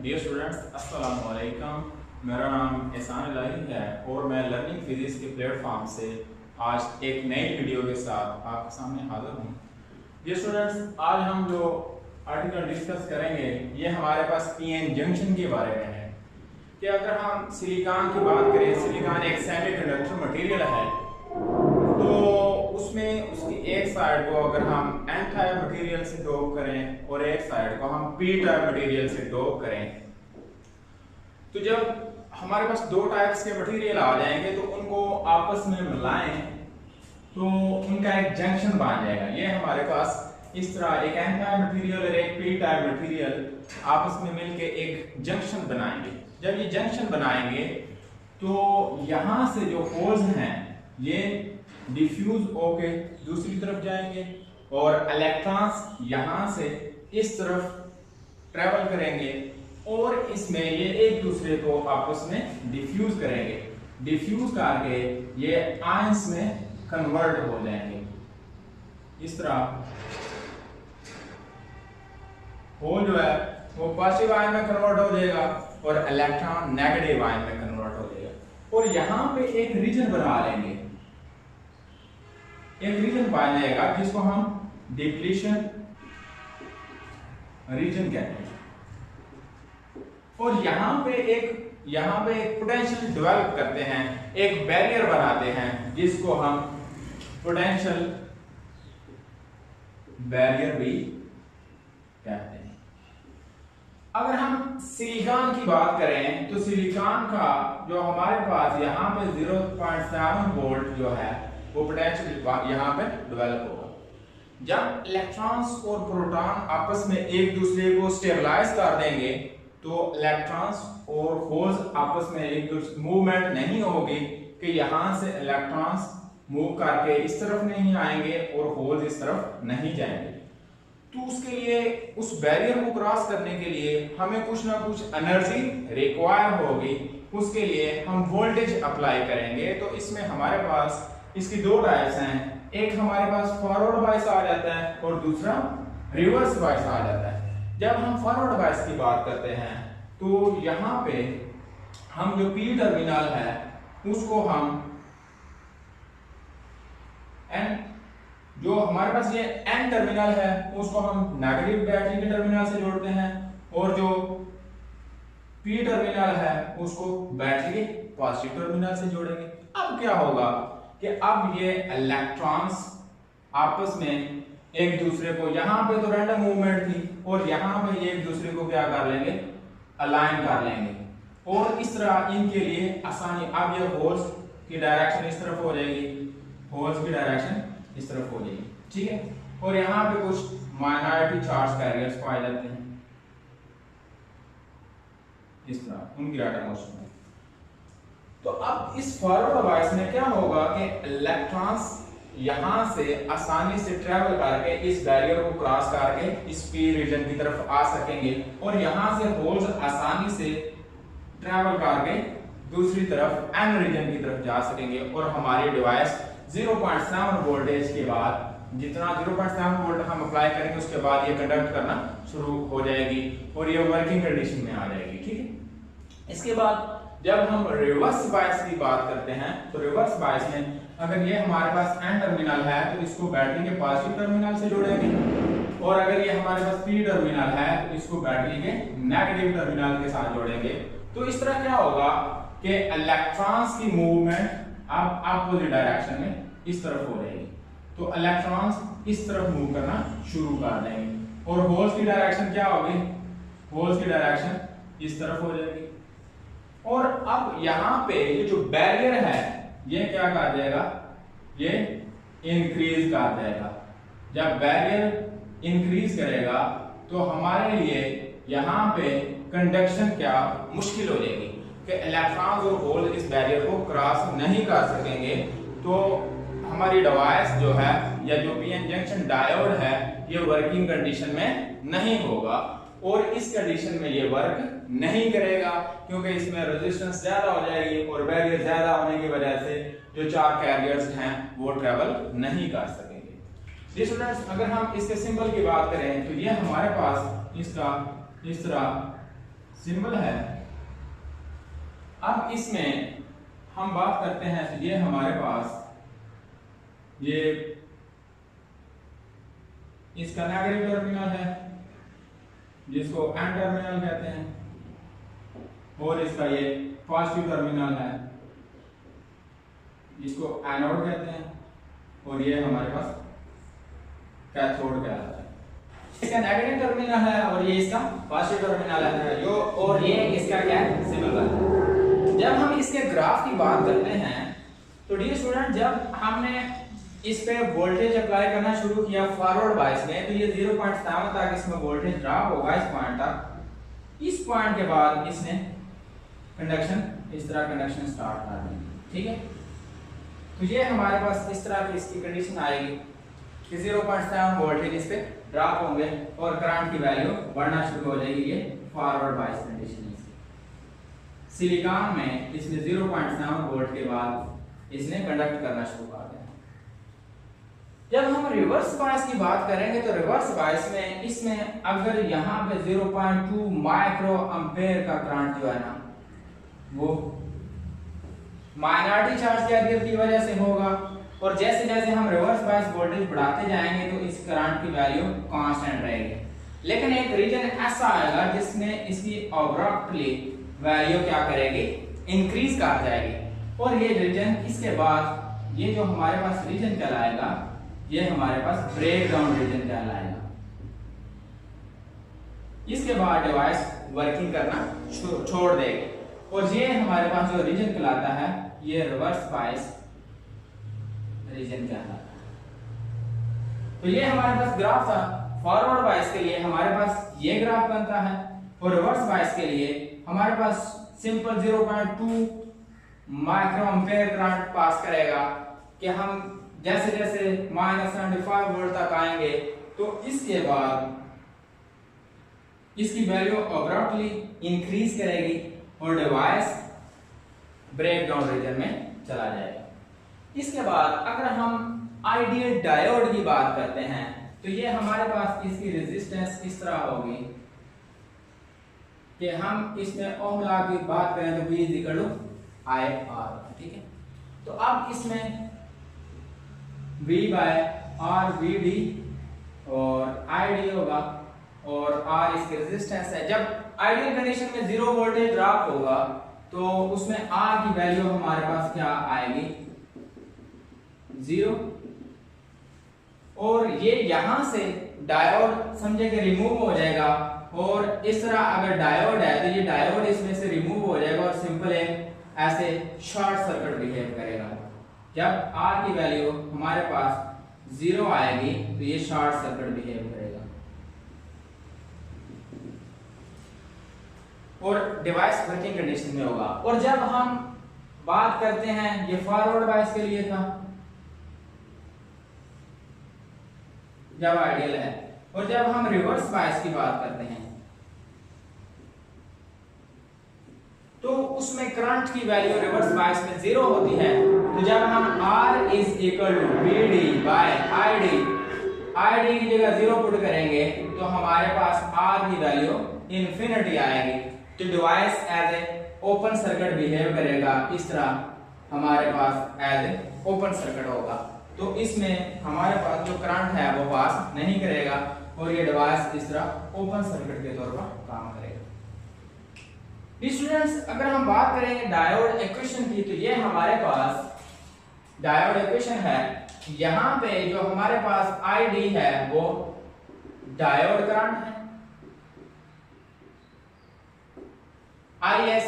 Dear students, अस्सलाम वालेकुम। मेरा नाम एहसान इलाही है और मैं लर्निंग फिजिक्स के प्लेटफॉर्म से आज एक नई वीडियो के साथ आपके सामने हाजिर हूँ। डियर स्टूडेंट्स, आज हम जो आर्टिकल डिस्कस करेंगे ये हमारे पास पीएन जंक्शन के बारे में है कि अगर हम सिलिकॉन की बात करें, सिलिकॉन एक सेमीकंडक्टर मटेरियल है, तो उसमें उसकी एक साइड को अगर हम एन टाइप मटेरियल से डोप करें और एक साइड को हम पी टाइप मटेरियल से डोप करें, तो जब हमारे पास दो टाइप्स के मटेरियल आ जाएंगे तो उनको आपस में मिलाएं तो उनका एक जंक्शन बन जाएगा। ये हमारे पास इस तरह एक एन टाइप मटेरियल और एक पी टाइप मटेरियल आपस में मिलके एक जंक्शन बनाएंगे। जब ये जंक्शन बनाएंगे तो यहाँ से जो होल्स हैं ये डिफ्यूज होके दूसरी तरफ जाएंगे और इलेक्ट्रॉन्स यहाँ से इस तरफ ट्रेवल करेंगे और इसमें ये एक दूसरे को आपस में डिफ्यूज करेंगे। डिफ्यूज करके ये आयंस में कन्वर्ट हो जाएंगे। इस तरह होल जो है वो पॉजिटिव आयन में कन्वर्ट हो जाएगा और इलेक्ट्रॉन नेगेटिव आयन में कन्वर्ट हो जाएगा। और यहाँ पे एक रीजन बना लेंगे, एक रीजन पाया जाएगा जिसको हम डिप्लीशन रीजन कहते हैं। और यहाँ पे एक पोटेंशियल डेवलप करते हैं, एक बैरियर बनाते हैं जिसको हम पोटेंशियल बैरियर भी कहते हैं। अगर हम सिलिकॉन की बात करें तो सिलिकॉन का जो हमारे पास यहाँ पे 0.7 वोल्ट जो है वो पोटेंशियल यहाँ पे डेवलप होगा। जब इलेक्ट्रॉन्स और प्रोटॉन आपस में एक दूसरे को स्टेबलाइज कर देंगे तो इलेक्ट्रॉन्स और होल्स आपस में एक दूसरे मूवमेंट नहीं होगी कि यहाँ से इलेक्ट्रॉन्स मूव करके इस तरफ नहीं आएंगे और होल्स इस तरफ नहीं जाएंगे। तो उसके लिए उस बैरियर को क्रॉस करने के लिए हमें कुछ ना कुछ एनर्जी रिक्वायर होगी। उसके लिए हम वोल्टेज अप्लाई करेंगे। तो इसमें हमारे पास इसकी दो टाइप्स हैं, एक हमारे पास फॉरवर्ड बायस आ जाता है और दूसरा रिवर्स बायस आ जाता है। जब हम फॉरवर्ड बायस की बात करते हैं तो यहाँ पे हम जो पी टर्मिनल है उसको हम एन, जो हमारे पास ये एन टर्मिनल है उसको हम नेगेटिव बैटरी के टर्मिनल से जोड़ते हैं और जो पी टर्मिनल है उसको बैटरी के पॉजिटिव टर्मिनल से जोड़ेंगे। अब क्या होगा कि अब ये इलेक्ट्रॉन्स आपस में एक दूसरे को, यहाँ पे तो रैंडम मूवमेंट थी और यहाँ पे एक दूसरे को क्या कर लेंगे, अलाइन कर लेंगे और इस तरह इनके लिए आसानी। अब ये होल्स की डायरेक्शन इस तरफ हो जाएगी, होल्स की डायरेक्शन इस तरफ हो जाएगी, ठीक है। और यहाँ पे कुछ माइनॉरिटी चार्ज कैरियर्स पाए जाते हैं इस तरह, उनकी डाटा मोशन में। तो अब इस फॉरवर्ड बायस में क्या होगा कि इलेक्ट्रॉन्स यहाँ से आसानी से ट्रेवल करके इस बैरियर को क्रॉस करके इस पी रीजन की तरफ आ सकेंगे और यहाँ से होल्स आसानी से ट्रेवल करके दूसरी तरफ एन रीजन की तरफ जा सकेंगे और हमारी डिवाइस 0.7 वोल्टेज के बाद, जितना 0.7 वोल्ट हम अप्लाई करेंगे उसके बाद ये कंडक्ट करना शुरू हो जाएगी और ये वर्किंग कंडीशन में आ जाएगी, ठीक है। इसके बाद जब हम रिवर्स बायस की बात करते हैं तो रिवर्स बायस में अगर ये हमारे पास एन टर्मिनल है तो इसको बैटरी के पॉजिटिव टर्मिनल से जोड़ेंगे और अगर ये हमारे पास पी टर्मिनल है तो इसको बैटरी के नेगेटिव टर्मिनल के साथ जोड़ेंगे। तो इस तरह क्या होगा कि इलेक्ट्रॉन्स की मूवमेंट अब अपोजिट डायरेक्शन में इस तरफ हो जाएगी। तो इलेक्ट्रॉन्स इस तरफ मूव करना शुरू कर देंगे और होल्स की डायरेक्शन क्या होगी, होल्स की डायरेक्शन इस तरफ हो जाएगी। और अब यहाँ पे ये जो बैरियर है ये क्या कर देगा, ये इंक्रीज कर देगा। जब बैरियर इंक्रीज करेगा तो हमारे लिए यहाँ पे कंडक्शन क्या मुश्किल हो जाएगी कि इलेक्ट्रॉन्स और होल इस बैरियर को क्रॉस नहीं कर सकेंगे। तो हमारी डिवाइस जो है या जो पीएन जंक्शन डायोड है ये वर्किंग कंडीशन में नहीं होगा और इस कंडीशन में ये वर्क नहीं करेगा क्योंकि इसमें रेजिस्टेंस ज्यादा हो जाएगी और बैरियर ज्यादा होने की वजह से जो चार कैरियर्स हैं वो ट्रेवल नहीं कर सकेंगे। जी स्टूडेंट्स, अगर हम इसके सिंबल की बात करें तो ये हमारे पास इसका इस तरह सिंबल है। अब इसमें हम बात करते हैं तो ये हमारे पास ये इसका नेगेटिव टर्मिनल है जिसको एन टर्मिनल कहते हैं, और इसका ये पॉजिटिव टर्मिनल है जिसको एनोड कहते हैं, और ये हमारे पास कैथोड कहलाता है। इसका नेगेटिव टर्मिनल है और ये इसका पॉजिटिव टर्मिनल है जो, और ये इसका क्या है, सिंबल है। जब हम इसके ग्राफ की बात करते हैं तो डियर स्टूडेंट, जब हमने इस पे वोल्टेज अप्लाई करना शुरू किया फॉरवर्ड बायस में, तो ये 0.7 तक इसमें वोल्टेज ड्रॉप होगा इस पॉइंट तक। इस पॉइंट के बाद इसने कंडक्शन, इस तरह कंडक्शन स्टार्ट कर देंगे, ठीक है। तो ये हमारे पास इस तरह की इसकी कंडीशन आएगी कि 0.7 वोल्टेज इस पे ड्रॉप होंगे और करंट की वैल्यू बढ़ना शुरू हो जाएगी। ये फॉरवर्ड बायस कंडीशन है। सिलिकॉन में इसने 0.7 वोल्ट के बाद इसने कंडक्ट करना शुरू कर दिया। जब हम रिवर्स बायस की बात करेंगे तो रिवर्स बायस में इसमें अगर यहाँ पे 0.2 माइक्रो एम्पेयर का करंट जो है ना वो माइनॉरिटी चार्ज कैरियर की वजह से होगा, और जैसे जैसे हम रिवर्स बायस वोल्टेज बढ़ाते जाएंगे तो इस करंट की वैल्यू कांस्टेंट रहेगी। लेकिन एक रीजन ऐसा आएगा जिसमें इसकी अब्रप्टली वैल्यू क्या करेगी, इंक्रीज कर जाएगी, और ये रीजन इसके बाद ये जो हमारे पास रीजन कहलाएगा ये हमारे पास ब्रेक डाउन रीजन कहलाएगा। इसके बाद डिवाइस वर्किंग करना छोड़ देगी, और ये हमारे पास जो रीजन कहलाता है ये रिवर्स बायस रीजन कहलाता है। तो ये हमारे पास ग्राफ था। फॉरवर्ड बायस के लिए हमारे पास ये ग्राफ बनता है, और रिवर्स बायस के लिए हमारे पास simple 0.2 micro ampere current pass करेगा कि हम जैसे जैसे -75 वोल्ट तक आएंगे तो इसके बाद इसकी वैल्यू अब्रप्टली इंक्रीज करेगी और डिवाइस ब्रेक डाउन रीजन में चला जाएगा। इसके बाद अगर हम आइडियल डायोड की बात करते हैं तो ये हमारे पास इसकी रेजिस्टेंस इस तरह होगी कि हम इसमें ओम लॉ की बात करें तो V = IR, ठीक है। तो अब इसमें V/R VD और ID होगा, और R इसकी रेजिस्टेंस है। जब आइडियल कंडीशन में 0 वोल्टेज ड्रॉप होगा तो उसमें R की वैल्यू हमारे पास क्या आएगी, 0, और ये यहां से डायोड समझे कि रिमूव हो जाएगा, और इस तरह अगर डायोड है तो ये डायोड इसमें से रिमूव हो जाएगा और सिंपल ऐसे शॉर्ट सर्किट बिहेव करेगा। जब R की वैल्यू हमारे पास 0 आएगी तो ये शॉर्ट सर्किट बिहेव करेगा और डिवाइस वर्किंग कंडीशन में होगा। और जब हम बात करते हैं, ये फॉरवर्ड बायस के लिए था जब आइडियल है, और जब हम रिवर्स बायस की बात करते हैं तो उसमें करंट की वैल्यू रिवर्स बायस में 0 होती है। तो जब हम R = VD/ID, ID की जगह 0 पुट करेंगे तो हमारे पास R की वैल्यू इंफिनिटी आएगी। तो device as a open circuit behave करेगा, इस तरह हमारे पास एज ए ओपन सर्किट होगा। तो इसमें हमारे पास जो करंट है वो पास नहीं करेगा और ये डिवाइस इस तरह ओपन सर्किट के तौर पर काम करेगा। स्टूडेंट्स, अगर हम बात करेंगे डायोड इक्वेशन की तो ये हमारे पास डायोड इक्वेशन है। यहाँ पे जो हमारे पास ID है वो डायोड करंट है, IS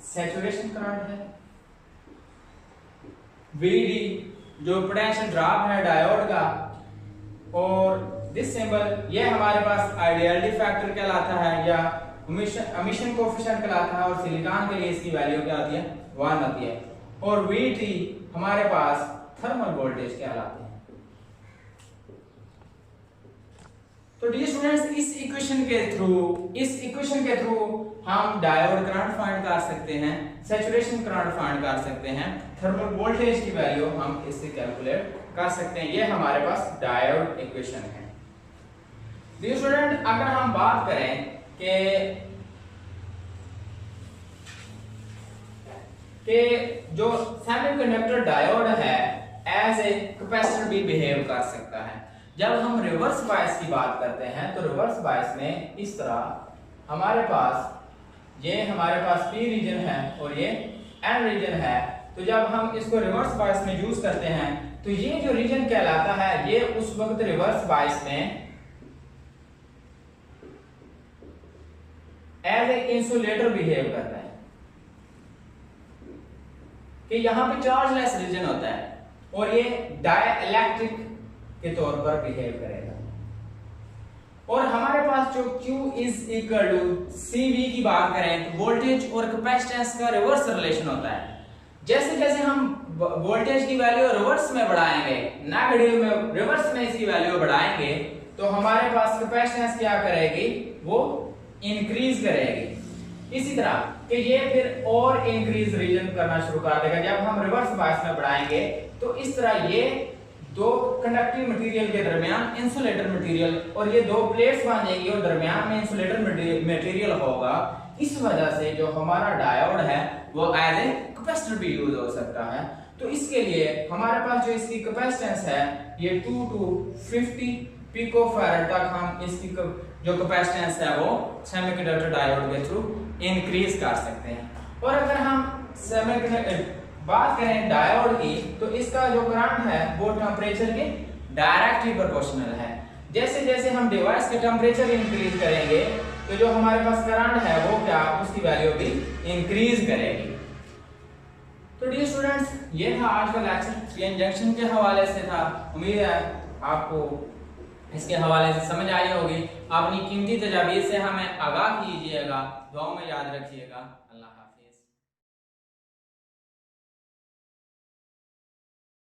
सैचुरेशन करंट है, VD जो पोटेंशियल ड्रॉप है डायोड का, और दिस सिंबल ये हमारे पास आइडियलिटी फैक्टर कहलाता है या एमिशन कोएफिशिएंट कहलाता है, और सिलिकॉन के लिए इसकी वैल्यू क्या होती है, 1 होती है, और VT हमारे पास थर्मल वोल्टेज कहलाते हैं। तो डियर स्टूडेंट्स, इस इक्वेशन के थ्रू हम डायोड करंट फाइंड कर सकते हैं, सैचुरेशन करंट फाइंड कर सकते हैं, थर्मल वोल्टेज की वैल्यू हम इससे कैलकुलेट कर सकते हैं। ये हमारे पास डायोड इक्वेशन है। डियर स्टूडेंट, अगर हम बात करें कि कि जो सेमीकंडक्टर डायोड है एज ए कैपेसिटर भी बिहेव कर सकता है। जब हम रिवर्स बायस की बात करते हैं तो रिवर्स बायस में इस तरह हमारे पास P रीजन है और ये N रीजन है। तो जब हम इसको रिवर्स बायस में यूज करते हैं तो ये जो रीजन कहलाता है ये उस वक्त रिवर्स बायस में एज ए इंसुलेटर बिहेव करता है कि यहां पे चार्जलेस रीजन होता है और ये डाइलेक्ट्रिक के तौर पर बिहेव करेगा। और हमारे पास जो Q is equal to CV की बात करें तो वोल्टेज और कैपेसिटेंस का रिवर्स रिलेशन होता है। जैसे जैसे हम वोल्टेज की वैल्यू रिवर्स में बढ़ाएंगे, नेगेटिव में रिवर्स में इसकी वैल्यू बढ़ाएंगे तो हमारे पास कैपेसिटेंस क्या करेगी, वो इंक्रीज करेगी। इसी तरह कि ये फिर और इंक्रीज रीजन करना शुरू कर देगा जब हम रिवर्स बायस में बढ़ाएंगे। तो इस तरह ये दो कंडक्टिव मटेरियल के दरमियान इंसुलेटर मटेरियल और ये दो प्लेट्स बन जाएंगी और दरमियान में इंसुलेटर मटेरियल होगा। इस वजह से जो हमारा डायोड है वो एज ए कैपेसिटर भी यूज हो सकता है। तो इसके लिए हमारे पास जो इसकी कैपेसिटेंस है ये 2 to 50 पिकोफैराड तक हम इसकी जो कैपेसिटेंस है वो सेमीकंडक्टर डायोड के थ्रू इंक्रीज कर सकते हैं। और अगर हम बात करें डायोड की तो इसका जो करंट है वो टेम्परेचर के डायरेक्टली प्रोपोर्शनल है। जैसे जैसे हम डिवाइस का टेम्परेचर इंक्रीज करेंगे तो जो हमारे पास करंट है वो क्या उसकी वैल्यू भी इंक्रीज करेगी। तो डियर स्टूडेंट्स ये था आज का लेक्चर, पीएन जंक्शन के हवाले से था। उम्मीद है आपको इसके हवाले से समझ आई होगी। अपनी कीमती तजावीज़ से हमें आगाह कीजिएगा, दुआओं में याद रखिएगा। अल्लाह हाफ़िज़।